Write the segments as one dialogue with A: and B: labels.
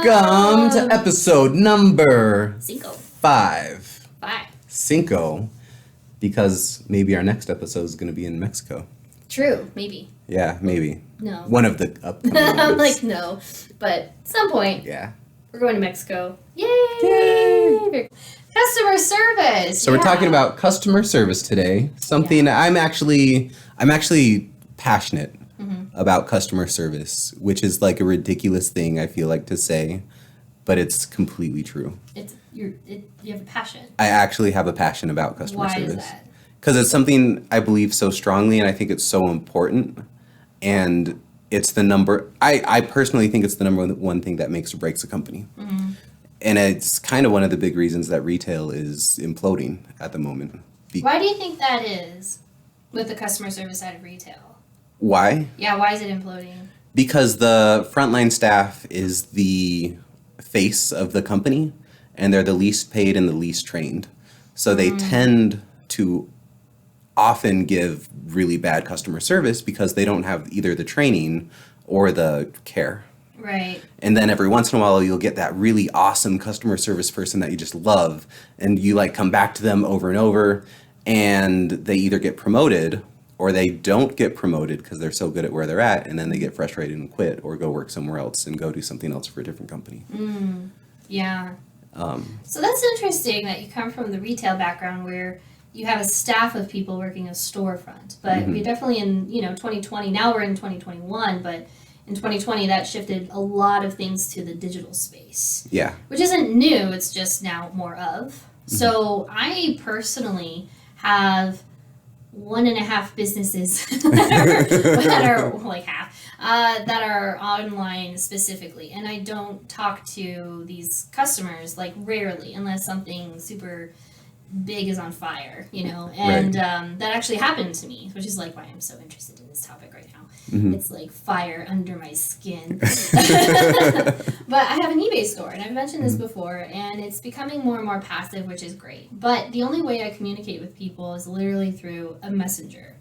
A: Welcome to episode number
B: Cinco.
A: 5.
B: 5.
A: Cinco, because maybe our next episode is going to be in Mexico.
B: True, maybe.
A: Yeah, maybe.
B: No.
A: One of the upcoming
B: I'm
A: ones.
B: like, no. But at some point,
A: Yeah.
B: we're going to Mexico. Yay!
A: Yay!
B: Customer service!
A: So we're talking about customer service today. Something I'm actually passionate about customer service, which is like a ridiculous thing I feel like to say, but it's completely true.
B: You have a passion.
A: I actually have a passion about customer
B: Why
A: service.
B: is that?
A: Because it's something I believe so strongly, and I think it's so important. And it's the number, I personally think it's the number one thing that makes or breaks a company.
B: Mm-hmm.
A: And it's kind of one of the big reasons that retail is imploding at the moment.
B: Why do you think that is with the customer service side of retail?
A: Why?
B: Yeah, why is it imploding?
A: Because the frontline staff is the face of the company, and they're the least paid and the least trained. So they tend to often give really bad customer service because they don't have either the training or the care.
B: Right.
A: And then every once in a while, you'll get that really awesome customer service person that you just love, and you like come back to them over and over, and they either get promoted or they don't get promoted because they're so good at where they're at, and then they get frustrated and quit or go work somewhere else and go do something else for a different company.
B: Yeah. So that's interesting that you come from the retail background where you have a staff of people working a storefront. But we're definitely in, 2020. Now we're in 2021, but in 2020 that shifted a lot of things to the digital space.
A: Yeah.
B: Which isn't new, it's just now more of. So I personally have 1.5 businesses that are like half. That are online specifically, and I don't talk to these customers like rarely unless something super big is on fire, and that actually happened to me, which is like why I'm so interested in this topic right now. It's like fire under my skin. But I have an eBay store, and I've mentioned this before, and it's becoming more and more passive, which is great, but the only way I communicate with people is literally through a messenger.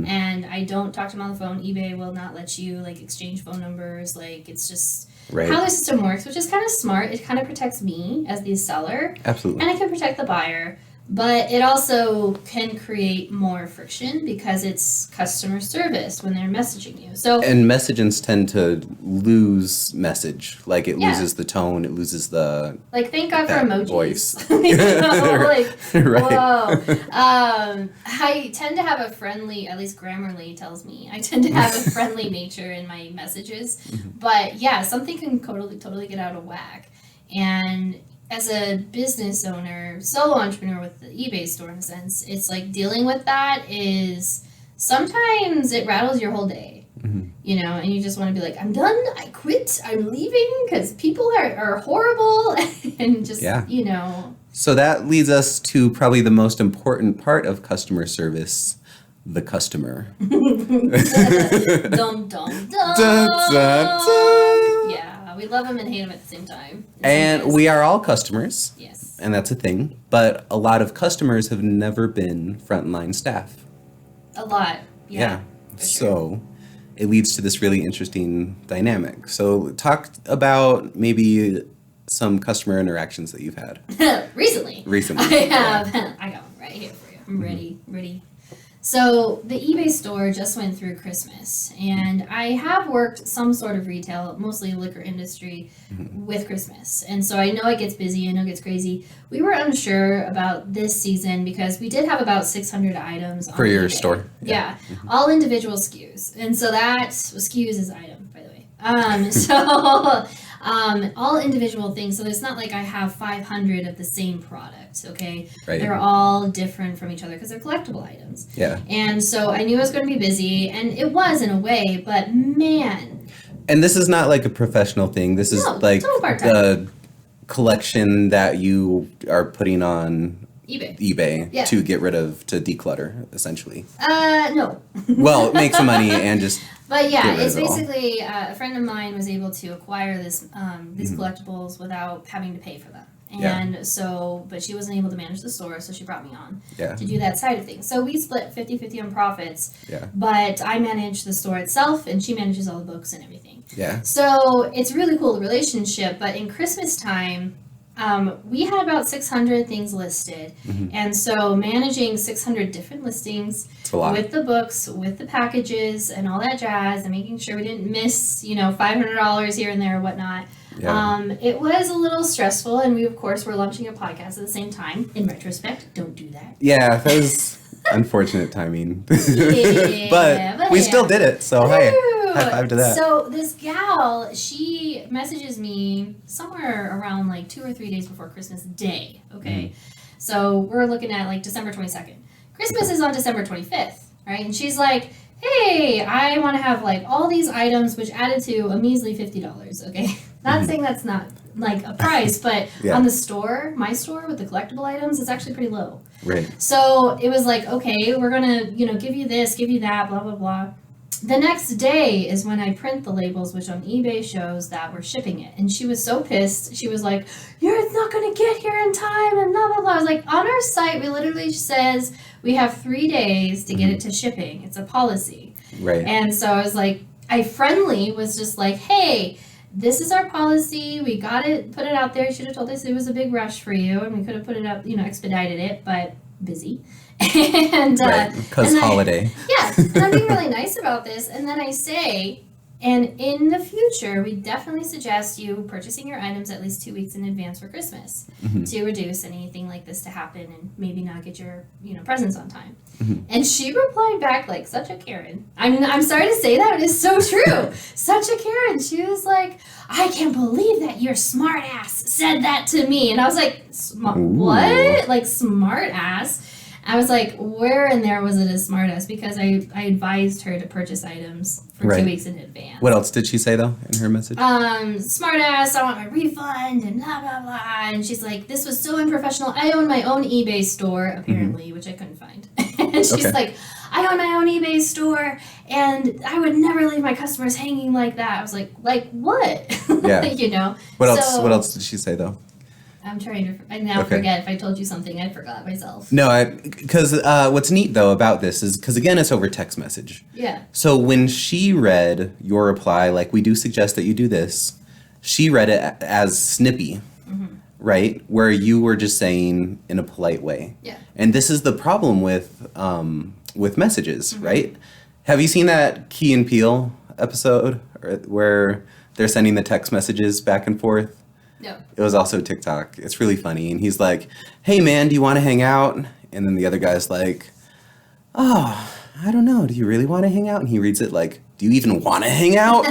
B: And I don't talk to them on the phone. eBay will not let you like exchange phone numbers. Like it's just how the system works, which is kind of smart. It kind of protects me as the seller.
A: Absolutely.
B: And it can protect the buyer. But it also can create more friction because it's customer service when they're messaging you.
A: And messages tend to lose message. Like it loses the tone, it loses the
B: like thank God for emojis.
A: Voice.
B: Whoa. I tend to have a friendly, at least Grammarly tells me, I tend to have a friendly nature in my messages. But yeah, something can totally get out of whack. And as a business owner, solo entrepreneur with the eBay store in a sense, it's like dealing with that is sometimes it rattles your whole day, and you just want to be like, I'm done, I quit, I'm leaving because people are horrible and just,
A: So that leads us to probably the most important part of customer service, the customer.
B: Dum, dum, dum.
A: Dun, dun, dun.
B: Yeah. We love them and hate them at the same time.
A: And we are all customers.
B: Yes.
A: And that's a thing. But a lot of customers have never been frontline staff.
B: A lot. Yeah.
A: So it leads to this really interesting dynamic. So talk about maybe some customer interactions that you've had.
B: Recently. I have. I got one right here for you. I'm ready. So the eBay store just went through Christmas, and I have worked some sort of retail, mostly liquor industry, with Christmas. And so I know it gets busy, I know it gets crazy. We were unsure about this season because we did have about 600 items on
A: for your
B: eBay.
A: store.
B: Yeah. All individual SKUs. And so that, SKUs is item, by the way. All individual things. So it's not like I have 500 of the same product, okay?
A: Right.
B: They're all different from each other because they're collectible items.
A: Yeah.
B: And so I knew I was going to be busy, and it was in a way, but man.
A: And this is not like a professional thing. This is like the collection that you are putting on eBay to get rid of, to declutter, essentially.
B: No.
A: Well, make some money and just
B: But yeah, it's basically a friend of mine was able to acquire this these collectibles without having to pay for them. And so, but she wasn't able to manage the store, so she brought me on
A: Yeah.
B: to do that side of things. So we split 50-50 on profits,
A: Yeah.
B: but I manage the store itself and she manages all the books and everything.
A: Yeah.
B: So it's really cool, the relationship. But in Christmas time, we had about 600 things listed. And so managing 600 different listings
A: It's a lot.
B: with the books, with the packages and all that jazz, and making sure we didn't miss, $500 here and there or whatnot.
A: Yeah.
B: It was a little stressful, and we, of course, were launching a podcast at the same time. In retrospect, don't do that.
A: Yeah, that was unfortunate timing.
B: Yeah,
A: but we still did it, so hey, high five to that.
B: So this gal, she messages me somewhere around like 2 or 3 days before Christmas Day, okay? So we're looking at like December 22nd. Christmas is on December 25th, right? And she's like, hey, I want to have like all these items, which added to a measly $50, okay? Not saying that's not like a price, but
A: Yeah.
B: on the store, my store with the collectible items, it's actually pretty low.
A: Right.
B: So it was like, okay, we're gonna, give you this, give you that, blah, blah, blah. The next day is when I print the labels, which on eBay shows that we're shipping it. And she was so pissed. She was like, it's not gonna get here in time, and blah, blah, blah. I was like, on our site, we literally says we have 3 days to get it to shipping. It's a policy.
A: Right.
B: And so I was like, I friendly was just like, hey, this is our policy. We got it, put it out there. You should have told us it was a big rush for you, and we could have put it up, expedited it, but busy. And
A: because holiday.
B: Yeah, and I'm being really nice about this. And then I say, and in the future, we definitely suggest you purchasing your items at least 2 weeks in advance for Christmas to reduce anything like this to happen and maybe not get your presents on time. And she replied back like such a Karen. I'm sorry to say that, but it's so true. Such a Karen. She was like, I can't believe that your smart ass said that to me. And I was like, what? Like smart ass? I was like, where in there was it a smart ass? Because I advised her to purchase items for 2 weeks in advance.
A: What else did she say though in her message?
B: Smart ass, I want my refund and blah, blah, blah. And she's like, this was so unprofessional. I own my own eBay store, apparently, which I couldn't find. And she's like, I own my own eBay store and I would never leave my customers hanging like that. I was like what?
A: Yeah. What else did she say though?
B: I'm trying to, I now forget. If I told you something, I forgot myself.
A: No, because what's neat though about this is, because again, it's over text message.
B: Yeah.
A: So when she read your reply, like, we do suggest that you do this, she read it as snippy, right? Where you were just saying in a polite way.
B: Yeah.
A: And this is the problem with messages, right? Have you seen that Key and Peele episode where they're sending the text messages back and forth?
B: No.
A: It was also TikTok. It's really funny. And he's like, hey, man, do you want to hang out? And then the other guy's like, oh, I don't know. Do you really want to hang out? And he reads it like, do you even want to hang out?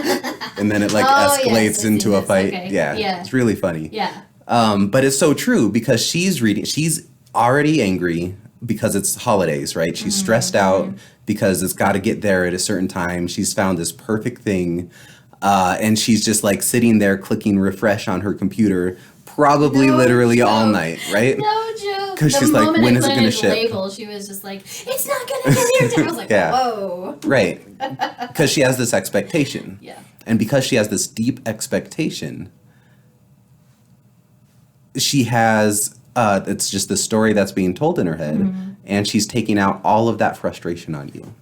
A: And then it like escalates into a fight.
B: Okay.
A: Yeah. It's really funny.
B: Yeah.
A: But it's so true because she's already angry because it's holidays, right? She's stressed out because it's got to get there at a certain time. She's found this perfect thing. And she's just like sitting there clicking refresh on her computer, probably literally all night, right?
B: No joke.
A: Because she's like, when is it going to ship?
B: Label, she was just like, it's not going to get here. I was like, whoa.
A: Right. Because she has this expectation.
B: Yeah.
A: And because she has this deep expectation, she has, it's just the story that's being told in her head. And she's taking out all of that frustration on you.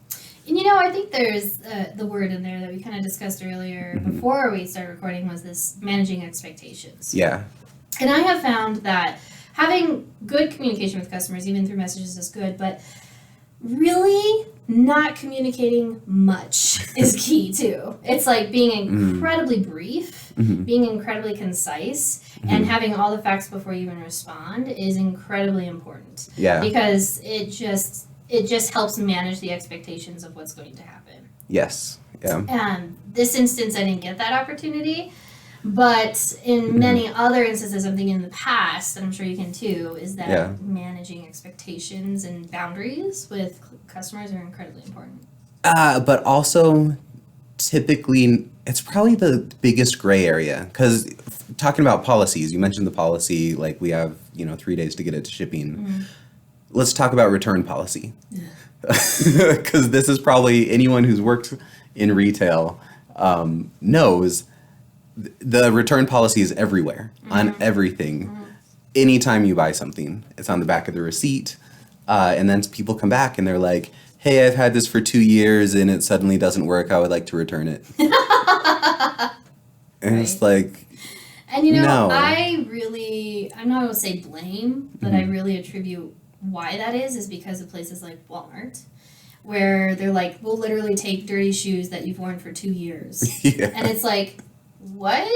B: And I think there's the word in there that we kind of discussed earlier before we started recording was this managing expectations.
A: Yeah.
B: And I have found that having good communication with customers, even through messages, is good, but really not communicating much is key too. It's like being incredibly brief, being incredibly concise, and having all the facts before you even respond is incredibly important.
A: Yeah.
B: Because it just helps manage the expectations of what's going to happen.
A: Yes. Yeah.
B: This instance, I didn't get that opportunity, but in many other instances, I'm thinking in the past, and I'm sure you can too, is that managing expectations and boundaries with customers are incredibly important.
A: But also, typically, it's probably the biggest gray area. Because talking about policies, you mentioned the policy, like we have, 3 days to get it to shipping. Let's talk about return policy. Because this is probably anyone who's worked in retail knows the return policy is everywhere on everything. anytime you buy something, it's on the back of the receipt. And then people come back and they're like, hey, I've had this for 2 years and it suddenly doesn't work. I would like to return it. And
B: Right.
A: it's like,
B: And you know,
A: no.
B: I'm not going to say blame, but I really attribute why that is because of places like Walmart, where they're like, we'll literally take dirty shoes that you've worn for 2 years.
A: Yeah.
B: And it's like, what?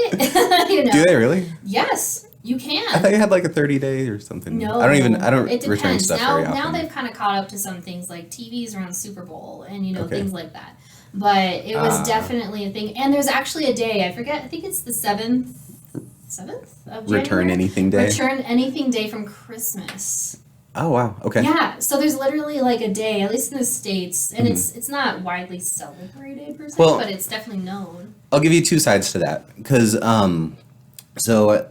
B: You know?
A: Do they really?
B: Yes, you can.
A: I thought you had like a 30-day or something.
B: No,
A: I don't
B: it
A: return
B: depends.
A: stuff
B: Now,
A: very often.
B: now they've kind of caught up to some things like TVs around the Super Bowl and, you know,
A: Okay.
B: things like that. But it was definitely a thing. And there's actually a day, I forget, I think it's the 7th of January?
A: Return anything day?
B: Return anything day from Christmas.
A: Oh, wow. Okay.
B: Yeah, so there's literally like a day, at least in the States, and it's not widely celebrated per se,
A: Well-
B: but it's definitely known.
A: I'll give you two sides to that. Because, so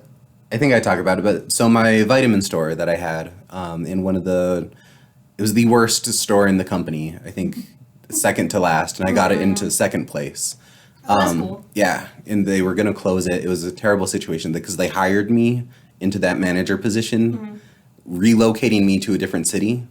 A: I think I talk about it, but so my vitamin store that I had in one of the, it was the worst store in the company, I think second to last, and I got it into second place.
B: Oh, that's cool.
A: Yeah, and they were going to close it. It was a terrible situation because they hired me into that manager position, relocating me to a different city,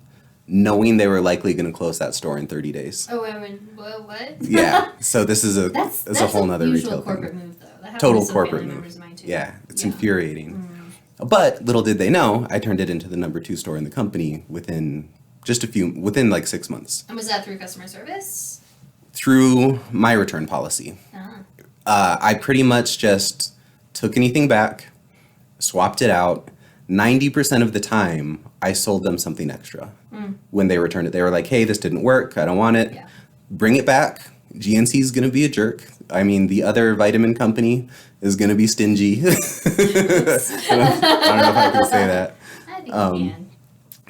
A: knowing they were likely going to close that store in 30 days.
B: Oh, I mean, what?
A: Yeah, so this is
B: That's
A: a whole nother
B: usual
A: retail
B: corporate
A: thing.
B: move, though. That happened
A: Total
B: to some
A: corporate
B: family
A: move.
B: members of mine, too.
A: Yeah, it's
B: Yeah.
A: infuriating. But little did they know, I turned it into the number 2 store in the company within like 6 months.
B: And was that through customer service?
A: Through my return policy. I pretty much just took anything back, swapped it out. 90% of the time, I sold them something extra. When they returned it, they were like, hey, this didn't work. I don't want it.
B: Yeah.
A: Bring it back. GNC's going to be a jerk. I mean, the other vitamin company is going to be stingy. I don't know if I can say that.
B: I think you can.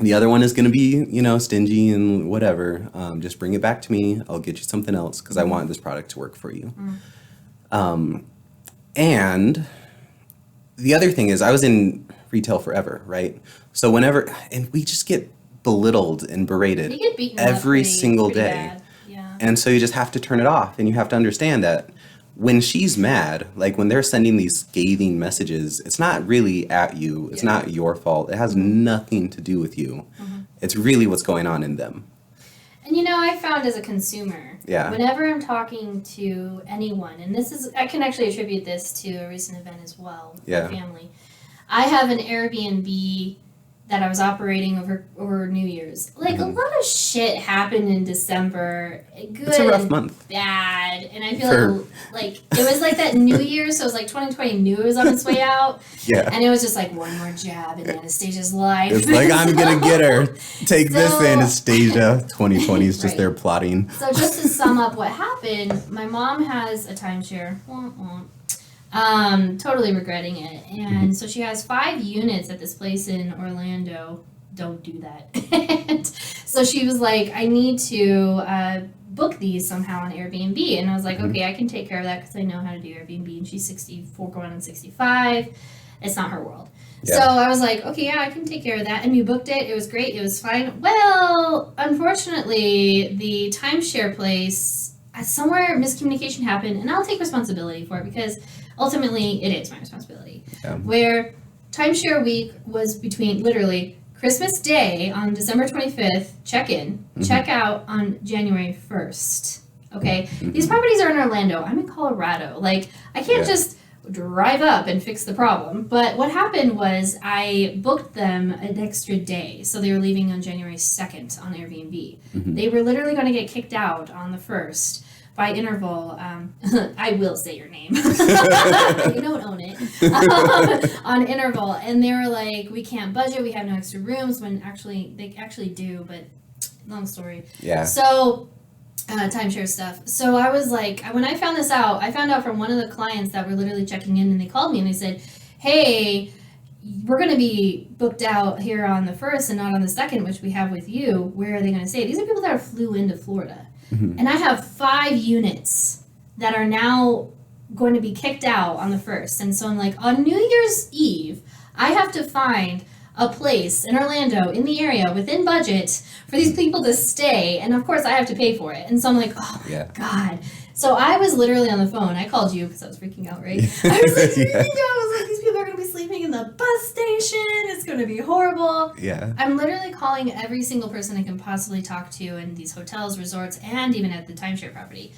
A: The other one is going to be, stingy and whatever. Just bring it back to me. I'll get you something else because I want this product to work for you. And the other thing is I was in retail forever, right? So and we just get belittled and berated
B: You get beaten up
A: every
B: pretty-
A: single
B: pretty
A: day.
B: bad. Yeah.
A: And so you just have to turn it off and you have to understand that when she's mad, like when they're sending these scathing messages, it's not really at you. It's not your fault. It has nothing to do with you. It's really what's going on in them.
B: And I found as a consumer,
A: Yeah.
B: whenever I'm talking to anyone, and I can actually attribute this to a recent event as well with
A: Yeah.
B: my family. I have an Airbnb that I was operating over New Year's. Like, a lot of shit happened in December. Good
A: It's a rough
B: and
A: month.
B: bad. And I feel like it was like that New Year, so it was like 2020 knew it was on its way out.
A: Yeah.
B: And it was just like one more jab in Anastasia's life.
A: It's like, I'm going to get her. Take this,
B: So-
A: Anastasia. 2020 is just
B: Right.
A: there plotting.
B: So just to sum up what happened, my mom has a timeshare. Womp womp. Totally regretting it. And so she has 5 units at this place in Orlando. Don't do that. And so she was like, I need to book these somehow on Airbnb. And I was like, okay, I can take care of that because I know how to do Airbnb. And she's 64 going on 65. It's not her world.
A: Yeah.
B: So I was like, okay, yeah, I can take care of that. And we booked it. It was great. It was fine. Well, unfortunately, the timeshare place, somewhere miscommunication happened. And I'll take responsibility for it because ultimately it is my responsibility.
A: Yeah.
B: Where timeshare week was between literally Christmas Day on December 25th, check-in, check-out on January 1st. Okay? These properties are in Orlando. I'm in Colorado. Like, I can't just drive up and fix the problem. But what happened was I booked them an extra day. So they were leaving on January 2nd on Airbnb. They were literally going to get kicked out on the 1st. By Interval, I will say your name. You don't own it. On Interval. And they were like, we can't budget, we have no extra rooms, when they actually do, but long story.
A: Yeah.
B: So, timeshare stuff. So I was like, when I found this out, I found out from one of the clients that were literally checking in, and they called me and they said, hey, we're going to be booked out here on the 1st and not on the 2nd, which we have with you. Where are they going to stay? These are people that flew into Florida. And I have 5 units that are now going to be kicked out on the 1st. And so I'm like, on New Year's Eve, I have to find a place in Orlando, in the area, within budget, for these people to stay. And of course, I have to pay for it. And so I'm like, oh my God. So I was literally on the phone. I called you because I was freaking out, right? I was like freaking out. I was like, these people are going to be sleeping in the bus station. It's going to be horrible.
A: Yeah.
B: I'm literally calling every single person I can possibly talk to in these hotels, resorts, and even at the timeshare property.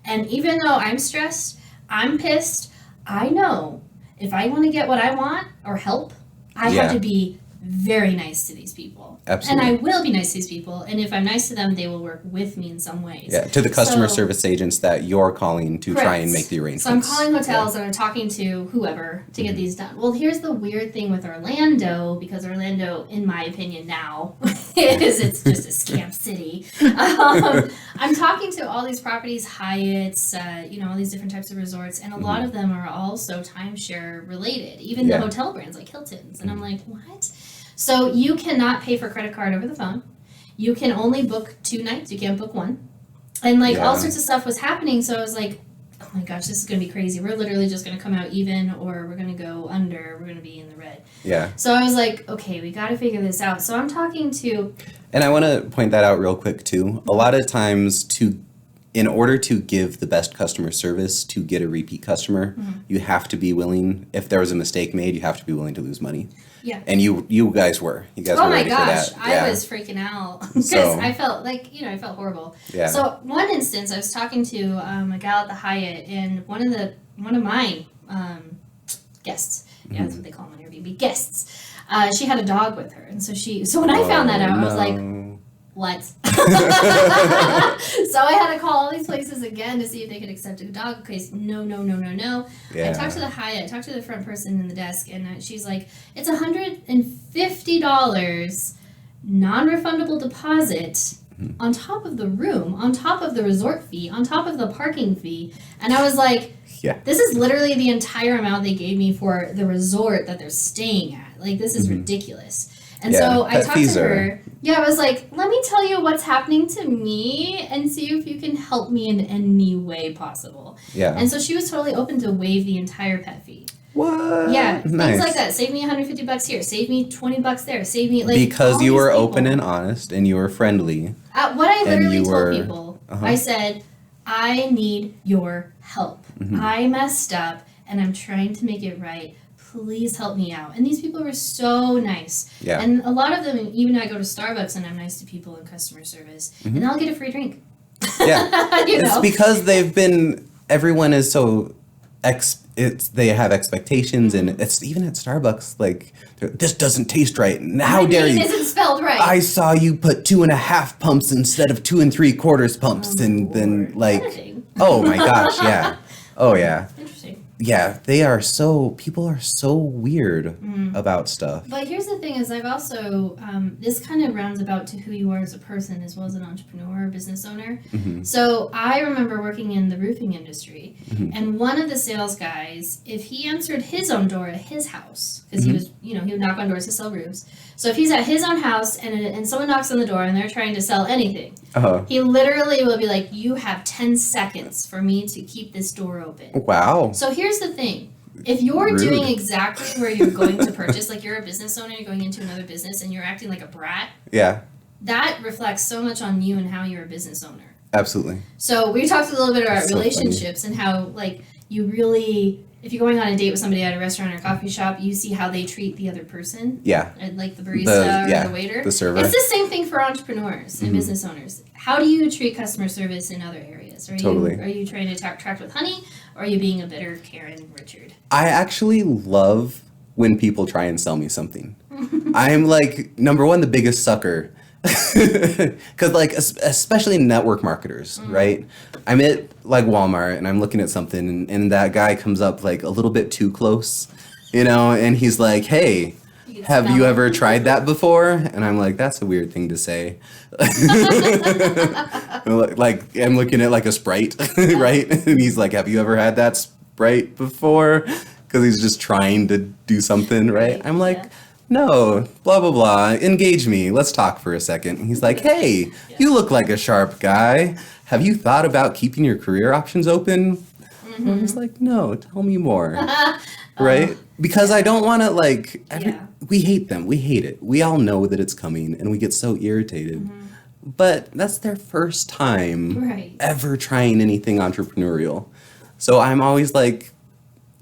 B: And even though I'm stressed, I'm pissed, I know if I want to get what I want or help, I have to be very nice to these people.
A: Absolutely.
B: And I will be nice to these people. And if I'm nice to them, they will work with me in some ways.
A: Yeah, to the customer service agents that you're calling to try and make the arrangements.
B: So I'm calling hotels and I'm talking to whoever to get these done. Well, here's the weird thing with Orlando, because Orlando, in my opinion now, it's just a scam city. I'm talking to all these properties, Hyatts, all these different types of resorts, and a lot of them are also timeshare related, even the hotel brands like Hilton's. And I'm like, what? So you cannot pay for credit card over the phone. You can only book 2 nights. You can't book 1. And all sorts of stuff was happening. So I was like, oh my gosh, this is going to be crazy. We're literally just going to come out even, or we're going to go under. We're going to be in the red.
A: Yeah.
B: So I was like, okay, we got to figure this out. So I'm talking to...
A: And I want to point that out real quick too. A lot of times in order to give the best customer service to get a repeat customer, you have to be willing, if there was a mistake made, you have to be willing to lose money.
B: Yeah.
A: And you guys were. You guys were ready for that.
B: Oh my gosh, I was freaking out because I felt I felt horrible.
A: Yeah.
B: So one instance, I was talking to a gal at the Hyatt, and one of my guests, that's what they call them on Airbnb, guests. She had a dog with her, and so when I found that out, I was like, what? So I had to call all these places again to see if they could accept a dog case. No.
A: Yeah.
B: I talked to the Hyatt, I talked to the front person in the desk, and she's like, it's $150 non-refundable deposit on top of the room, on top of the resort fee, on top of the parking fee. And I was like, this is literally the entire amount they gave me for the resort that they're staying at. Like, this is ridiculous. And so I talked to her. I was like, let me tell you what's happening to me and see if you can help me in any way possible.
A: Yeah.
B: And so she was totally open to waive the entire pet fee.
A: What?
B: Yeah,
A: nice.
B: Things like that. Save me $150 here. Save me $20 there. Save me
A: because you were open and honest and you were friendly.
B: What I literally told people, I said, I need your help. I messed up and I'm trying to make it right. Please help me out. And these people were so nice. Yeah. And a lot of them, even I go to Starbucks and I'm nice to people in customer service, and I'll get a free drink.
A: Yeah. It's because everyone is so, they have expectations, and it's even at Starbucks, like, this doesn't taste right. How dare you?
B: Isn't spelled right.
A: I saw you put 2.5 pumps instead of 2 3/4 pumps, and then oh my gosh, yeah. Oh yeah.
B: Interesting.
A: Yeah, people are so weird about stuff.
B: But here's the thing is I've also, this kind of rounds about to who you are as a person as well as an entrepreneur or business owner. So I remember working in the roofing industry, and one of the sales guys, if he answered his own door at his house, because he was, he would knock on doors to sell roofs. So if he's at his own house and someone knocks on the door and they're trying to sell anything, he literally will be like, you have 10 seconds for me to keep this door open.
A: Wow.
B: So here's the thing. If you're doing exactly where you're going to purchase, like you're a business owner, you're going into another business and you're acting like a brat, that reflects so much on you and how you're a business owner.
A: Absolutely.
B: So we talked a little bit about relationships and how, like, you really, if you're going on a date with somebody at a restaurant or coffee shop, you see how they treat the other person. Yeah. Like the barista or the waiter.
A: The server.
B: It's the same thing for entrepreneurs and business owners. How do you treat customer service in other areas? Are you trying to attract with honey, or are you being a bitter Karen Richard?
A: I actually love when people try and sell me something. I'm like, number one, the biggest sucker. Because especially network marketers, right? I'm at like Walmart and I'm looking at something and that guy comes up like a little bit too close, and he's like, hey, have you ever tried that before? And I'm like, that's a weird thing to say. Like, I'm looking at like a Sprite, right? And he's like, have you ever had that Sprite before? Because he's just trying to do something, right? I'm like, no, blah, blah, blah. Engage me. Let's talk for a second. And he's like, hey, you look like a sharp guy. Have you thought about keeping your career options open? And I was like, no, tell me more. Right? Because I don't want to, we hate them. We hate it. We all know that it's coming and we get so irritated. But that's their first time ever trying anything entrepreneurial. So I'm always like,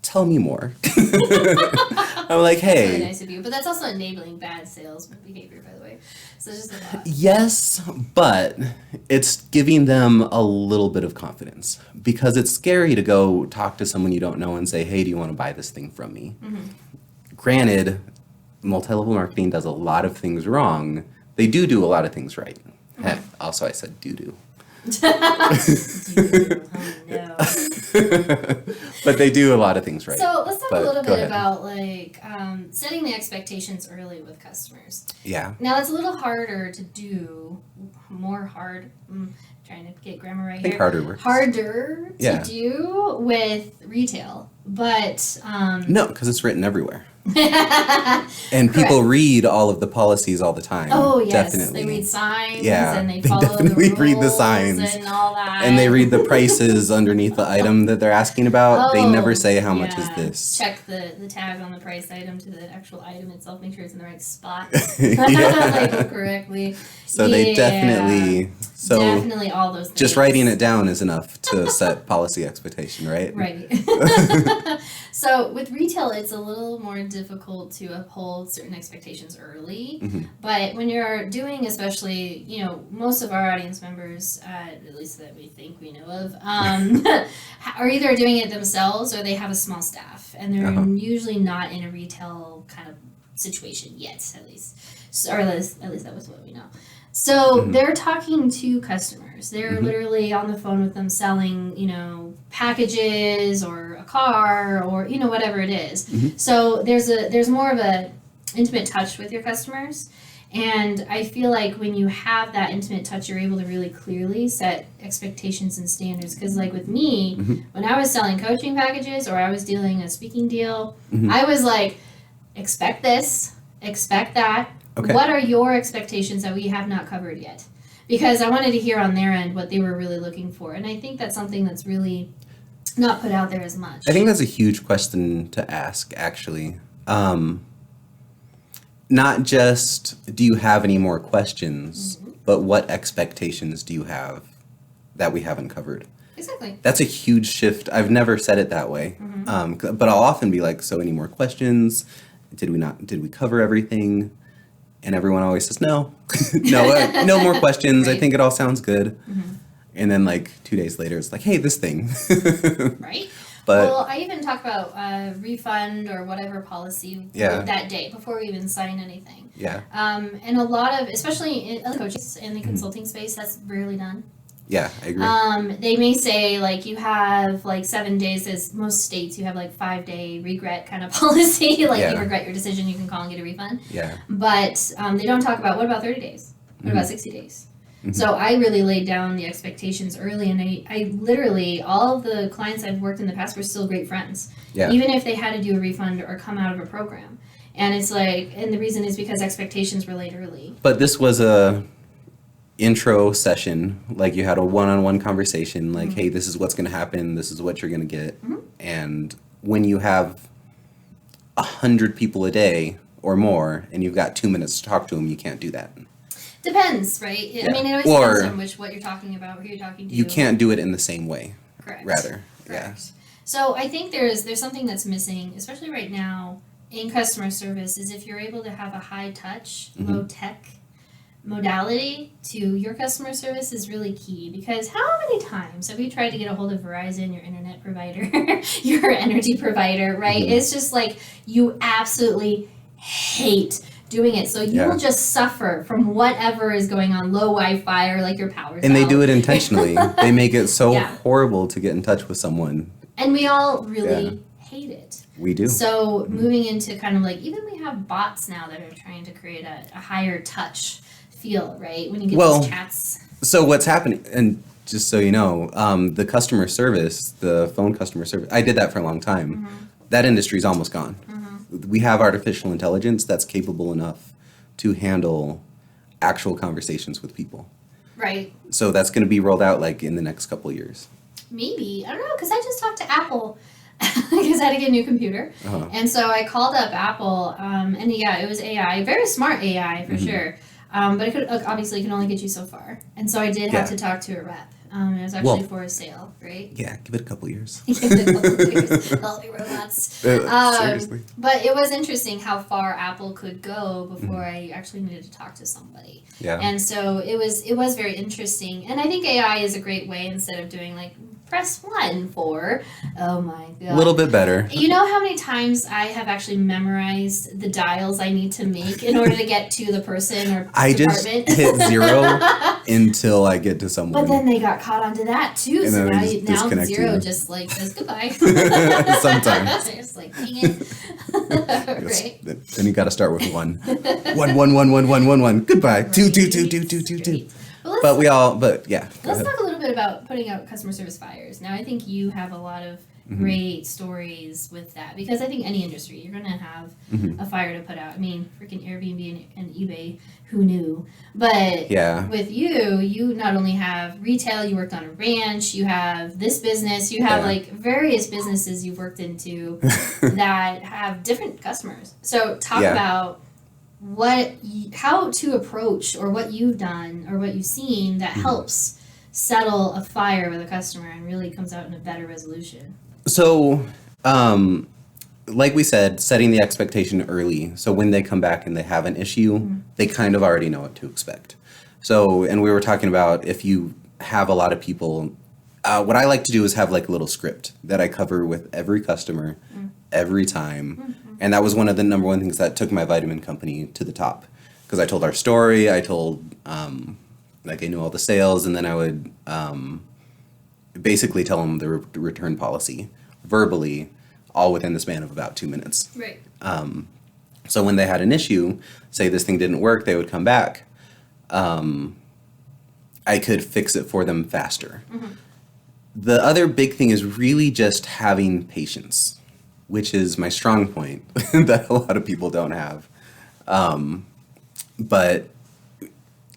A: tell me more. I'm like,
B: That's really
A: hey.
B: nice of you, but that's also enabling bad sales behavior, by the way. So it's just a thought.
A: Yes, but it's giving them a little bit of confidence because it's scary to go talk to someone you don't know and say, hey, do you want to buy this thing from me? Granted, multi-level marketing does a lot of things wrong. They do a lot of things right. Heck, also, I said do.
B: No.
A: But they do a lot of things right.
B: So let's talk
A: But
B: a little
A: go
B: bit
A: ahead.
B: about setting the expectations early with customers.
A: Yeah.
B: Now it's a little harder to do, trying to get grammar right
A: I think
B: here.
A: harder works.
B: Harder to
A: Yeah.
B: do with retail, but
A: No, because it's written everywhere. And people read all of the policies all the time.
B: Oh yes,
A: Definitely.
B: they read signs
A: Yeah,
B: and they
A: they
B: follow
A: definitely
B: the
A: read the
B: rules
A: signs.
B: and all that.
A: And they read the prices underneath the item that they're asking about. They never
B: Oh,
A: say how much is
B: yeah.
A: this.
B: Check the tag on the price item to the actual item itself. Make sure it's in the right spot.
A: Yeah.
B: Labeled correctly.
A: So they definitely
B: definitely all those things.
A: just writing it down is enough to set policy expectation, right?
B: Right. So with retail, it's a little more difficult to uphold certain expectations early.
A: Mhm.
B: But when you're doing, especially, most of our audience members, at least that we think we know of, are either doing it themselves or they have a small staff, and they're
A: Uh-huh.
B: usually not in a retail kind of situation yet, at least. So, or at least that was what we know. So
A: Mhm.
B: they're talking to customers. They're
A: Mhm.
B: literally on the phone with them selling, packages or a car or whatever it is.
A: Mhm.
B: So there's more of a intimate touch with your customers. And I feel like when you have that intimate touch, you're able to really clearly set expectations and standards. Because, like with me,
A: Mhm.
B: when I was selling coaching packages or I was dealing a speaking deal,
A: Mhm.
B: I was like, expect this, expect that.
A: Okay.
B: What are your expectations that we have not covered yet? Because I wanted to hear on their end what they were really looking for. And I think that's something that's really not put out there as much.
A: I think that's a huge question to ask, actually. Not just, do you have any more questions, but what expectations do you have that we haven't covered?
B: Exactly.
A: That's a huge shift. I've never said it that way. But I'll often be like, so any more questions? Did we cover everything? And everyone always says, no, no more questions. I
B: Right.
A: think it all sounds good. And then 2 days later, it's like, hey, this thing.
B: Right?
A: But
B: Well, I even talk about refund or whatever policy
A: Yeah.
B: that day before we even sign anything.
A: yeah,
B: And a lot of, especially in other coaches in the consulting space, that's rarely done.
A: yeah, I agree.
B: They may say you have 7 days, as most states you have 5-day regret kind of policy. You
A: Yeah.
B: regret your decision, you can call and get a refund.
A: Yeah.
B: But they don't talk about what about 30 days? What about 60 days? So I really laid down the expectations early, and I literally, all of the clients I've worked in the past were still great friends.
A: Yeah.
B: Even if they had to do a refund or come out of a program. And it's and the reason is because expectations were laid early.
A: But this was a intro session, you had a one-on-one conversation, hey, this is what's going to happen, this is what you're going to get. And when you have 100 people a day or more, and you've got 2 minutes to talk to them, you can't do that.
B: Depends, right? I
A: Yeah.
B: mean, it always
A: Or
B: depends on what you're talking about, who you're talking to.
A: You can't do it in the same way,
B: Correct.
A: rather.
B: Correct. So I think there's something that's missing, especially right now in customer service, is if you're able to have a high touch, low tech modality to your customer service is really key. Because how many times have you tried to get a hold of Verizon, your internet provider, your energy provider, right? It's just you absolutely hate doing it. So you will just suffer from whatever is going on, low Wi-Fi or your power's
A: And they
B: out.
A: do it intentionally. They make it so
B: Yeah.
A: horrible to get in touch with someone.
B: And we all really hate it.
A: We do.
B: So moving into kind of even we have bots now that are trying to create a higher touch feel, right? When you get these chats.
A: So what's happening, and just so you know, the customer service, the phone customer service, I did that for a long time. That industry's almost gone. We have artificial intelligence that's capable enough to handle actual conversations with people.
B: Right.
A: So that's going to be rolled out in the next couple of years.
B: Maybe. I don't know, because I just talked to Apple because I had to get a new computer.
A: Uh-huh.
B: And so I called up Apple, and yeah, it was AI, very smart AI for sure. But it could obviously can only get you so far. And so I did have to talk to a rep. It was actually for a sale, right?
A: Yeah, give it a couple years.
B: Give it a couple of years. They'll be robots.
A: Seriously.
B: But it was interesting how far Apple could go before I actually needed to talk to somebody.
A: Yeah.
B: And so it was very interesting. And I think AI is a great way, instead of doing like press 1 for, oh my god.
A: A little bit better.
B: You know how many times I have actually memorized the dials I need to make in order to get to the person or
A: I
B: department?
A: just hit 0 until I get to someone.
B: But then they got caught onto that too,
A: And
B: so
A: then
B: now,
A: they just
B: now
A: disconnect
B: 0
A: you.
B: just like says goodbye.
A: Sometimes.
B: They're just like, dang it. Right?
A: Then you got to start with 1. 1, 1, 1, 1, 1, 1, 1. Goodbye. 2, 2, 2, 2, 2, 2, 2.
B: But
A: Yeah.
B: let's talk a little bit about putting out customer service fires. Now, I think you have a lot of great stories with that, because I think any industry, you're going to have a fire to put out. I mean, freaking Airbnb and eBay, who knew? But
A: Yeah.
B: with you not only have retail, you worked on a ranch, you have this business, you have
A: Yeah.
B: like various businesses you've worked into that have different customers. So talk
A: Yeah.
B: about how to approach, or what you've done or what you've seen that helps settle a fire with a customer and really comes out in a better resolution.
A: So, like we said, setting the expectation early. So when they come back and they have an issue, they kind of already know what to expect. So, and we were talking about, if you have a lot of people, what I like to do is have like a little script that I cover with every customer every time. And that was one of the number one things that took my vitamin company to the top. Because I told our story, I told, like I knew all the sales, and then I would basically tell them the return policy verbally, all within the span of about 2 minutes.
B: Right.
A: So when they had an issue, say this thing didn't work, they would come back. I could fix it for them faster. The other big thing is really just having patience, which is my strong point that a lot of people don't have. But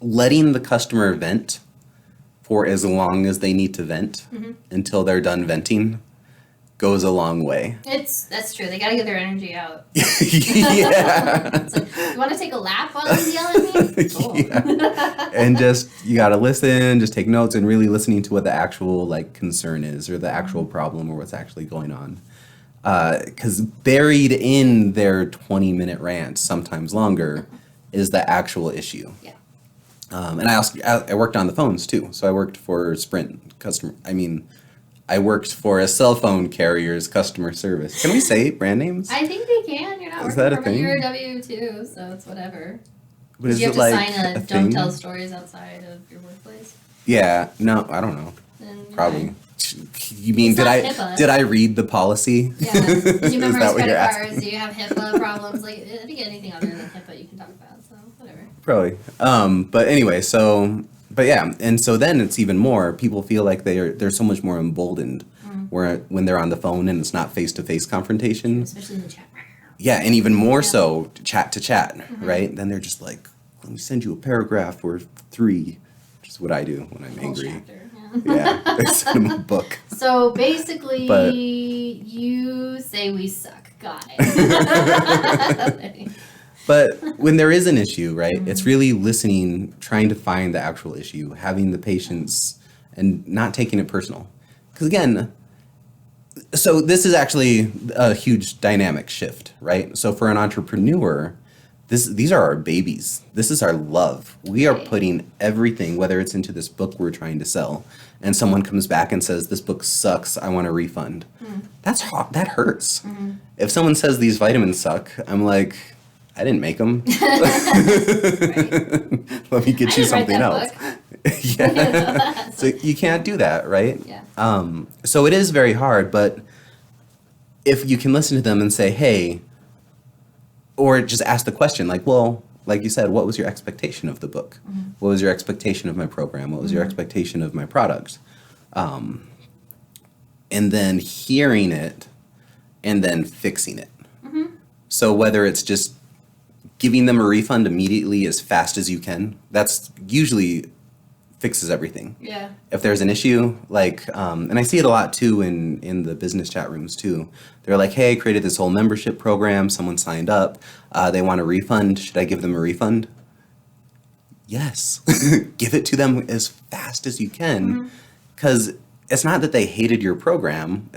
A: letting the customer vent for as long as they need to vent until they're done venting goes a long way.
B: That's true. They gotta get their energy out.
A: Yeah.
B: It's like, you want to take a lap while you yell at me? Cool.
A: Yeah. And just, you gotta listen, just take notes, and really listening to what the actual like concern is, or the actual problem, or what's actually going on. Because buried in their 20-minute rant, sometimes longer, is the actual issue.
B: Yeah.
A: And I worked on the phones too. So I worked for Sprint I worked for a cell phone carrier's customer service. Can we say brand names?
B: I think they can. You're not
A: Is
B: working
A: that a
B: for them.
A: thing?
B: You're a W-2, so it's whatever.
A: But
B: Did
A: is
B: you have
A: it
B: to
A: like
B: sign a
A: thing?
B: don't tell stories outside of your workplace?
A: Yeah. No, I don't know.
B: Then,
A: Probably. You mean
B: It's not HIPAA.
A: did I read the policy?
B: Yeah. Did you
A: Is
B: memorize
A: that what you're
B: credit
A: asking?
B: cards? Do you have HIPAA problems? Like, I think anything other than HIPAA you can talk about, so whatever.
A: Probably. But anyway, but yeah, and so then it's even more. People feel like they're so much more emboldened when they're on the phone and it's not face-to-face confrontation.
B: Especially in the chat.
A: Yeah, and even more
B: Yeah.
A: so chat to chat, right? Then they're just like, let me send you a paragraph or 3, which is what I do when I'm
B: Whole
A: angry.
B: chapter,
A: Yeah, I send them a book.
B: So basically,
A: But-
B: you say we suck. Got it.
A: But when there is an issue, right, it's really listening, trying to find the actual issue, having the patience, and not taking it personal. Because again, so this is actually a huge dynamic shift, right? So for an entrepreneur, these are our babies. This is our love. We are
B: Right.
A: putting everything, whether it's into this book we're trying to sell, and someone comes back and says, this book sucks, I want a refund. That's hot. That hurts. If someone says these vitamins suck, I'm like, I didn't make them. Let me get you something else. Yeah. So you can't do that, right?
B: Yeah.
A: So it is very hard, but if you can listen to them and say, hey, or just ask the question, like, well, like you said, what was your expectation of the book? What was your expectation of my program? What was your expectation of my product? And then hearing it and then fixing it. So whether it's just giving them a refund immediately as fast as you can, that's usually fixes everything.
B: Yeah.
A: If there's an issue, like, and I see it a lot too in the business chat rooms too. They're like, hey, I created this whole membership program. Someone signed up. They want a refund. Should I give them a refund? Yes. Give it to them as fast as you can. Because it's not that they hated your program,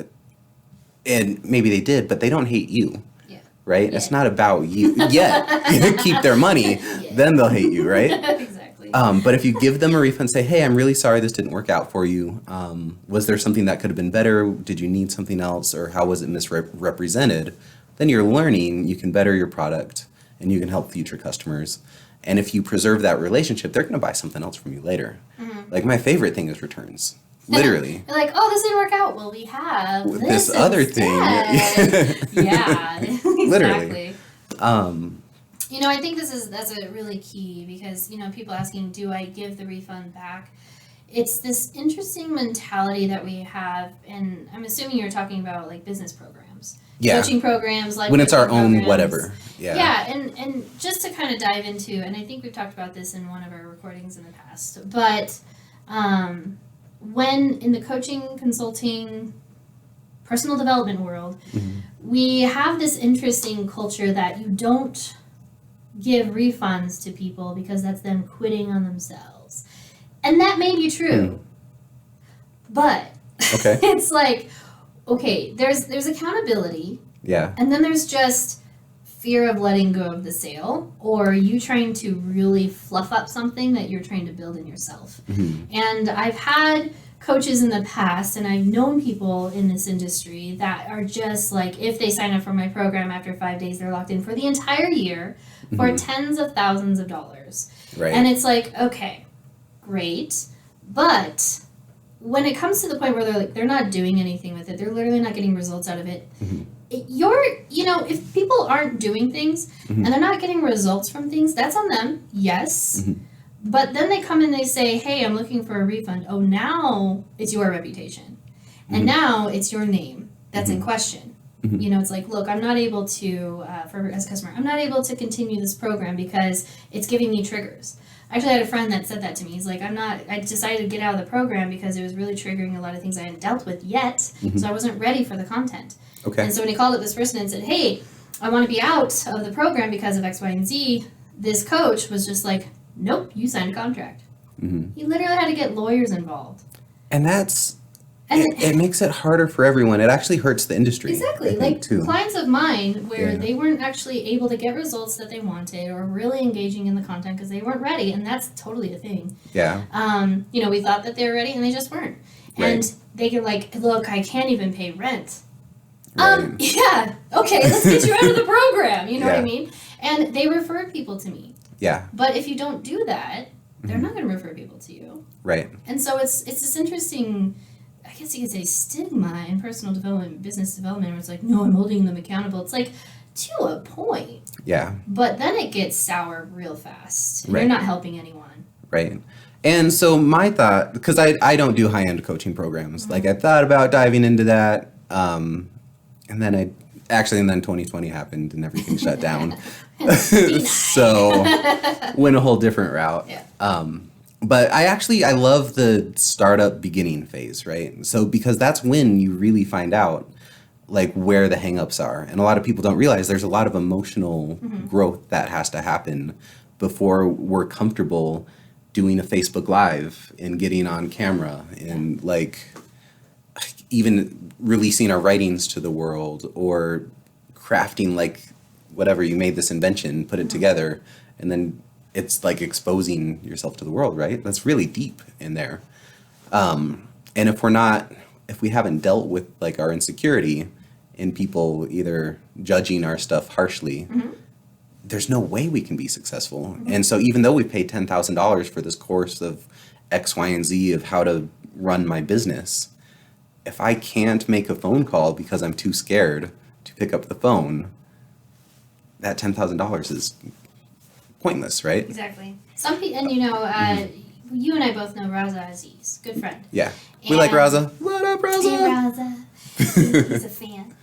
A: and maybe they did, but they don't hate you.
B: Yeah.
A: Right?
B: Yeah.
A: It's not about you. Yet. Keep their money, then they'll hate you, right?
B: Exactly.
A: But if you give them a refund, say, hey, I'm really sorry this didn't work out for you. Was there something that could have been better? Did you need something else? Or how was it misrepresented? Then you're learning, you can better your product, and you can help future customers. And if you preserve that relationship, they're going to buy something else from you later. Mm-hmm. Like, my favorite thing is returns. Literally.
B: You're like, oh, this didn't work out. Well, we have
A: this other
B: instead.
A: thing.
B: Yeah, exactly.
A: Literally.
B: You know, I think that's a really key because, you know, people asking, do I give the refund back? It's this interesting mentality that we have, and I'm assuming you're talking about like business programs.
A: Yeah.
B: Coaching programs, like
A: when it's our own
B: programs.
A: whatever. Yeah.
B: Yeah, and just to kind of dive into, and I think we've talked about this in one of our recordings in the past, but when in the coaching, consulting, personal development world, mm-hmm. we have this interesting culture that you don't give refunds to people because that's them quitting on themselves. And that may be true. But
A: okay.
B: It's like, okay, there's accountability.
A: Yeah.
B: And then there's just fear of letting go of the sale, or you trying to really fluff up something that you're trying to build in yourself. Mm-hmm. And I've had coaches in the past, and I've known people in this industry that are just like, if they sign up for my program after 5 days, they're locked in for the entire year for mm-hmm. tens of thousands of dollars.
A: Right.
B: And it's like, okay, great, but when it comes to the point where they're not doing anything with it, they're literally not getting results out of it. Mm-hmm. If people aren't doing things mm-hmm. and they're not getting results from things, that's on them, yes. Mm-hmm. But then they come and they say, hey, I'm looking for a refund. Oh, now it's your reputation. And mm-hmm. now it's your name that's mm-hmm. in question. Mm-hmm. You know, it's like, look, I'm not able to, as a customer, I'm not able to continue this program because it's giving me triggers. I actually had a friend that said that to me. He's like, I decided to get out of the program because it was really triggering a lot of things I hadn't dealt with yet. Mm-hmm. So I wasn't ready for the content. Okay. And so when he called up this person and said, hey, I want to be out of the program because of X, Y, and Z, this coach was just like, nope, you signed a contract. Mm-hmm. He literally had to get lawyers involved.
A: And it makes it harder for everyone. It actually hurts the industry.
B: Exactly. Like too. Clients of mine where they weren't actually able to get results that they wanted or really engaging in the content because they weren't ready. And that's totally a thing. Yeah. We thought that they were ready and they just weren't. Right. And they could like, look, I can't even pay rent. Right. Yeah. Okay, let's get you out of the program. You know what I mean? And they referred people to me. Yeah. But if you don't do that, they're mm-hmm. not going to refer people to you. Right. And so it's this interesting, I guess you could say, stigma in personal development, business development, where it's like, no, I'm holding them accountable. It's like, to a point. Yeah. But then it gets sour real fast. Right. You're not helping anyone. Right.
A: And so my thought, because I don't do high-end coaching programs. Mm-hmm. Like, I thought about diving into that, and then 2020 happened and everything shut down. So went a whole different route. Yeah. But I love the startup beginning phase, right? So because that's when you really find out like where the hangups are. And a lot of people don't realize there's a lot of emotional mm-hmm. growth that has to happen before we're comfortable doing a Facebook Live and getting on camera and like even releasing our writings to the world or crafting like whatever, you made this invention, put it mm-hmm. together, and then it's like exposing yourself to the world, right? That's really deep in there. And if we haven't dealt with like our insecurity in people either judging our stuff harshly, mm-hmm. there's no way we can be successful. Mm-hmm. And so even though we paid $10,000 for this course of X, Y, and Z of how to run my business, if I can't make a phone call because I'm too scared to pick up the phone, that $10,000 is pointless, right?
B: Exactly. Some people, and mm-hmm. you and I both know Raza Aziz, good friend.
A: Yeah, we like Raza. What up, Raza?
B: Hey, Raza. He's a fan.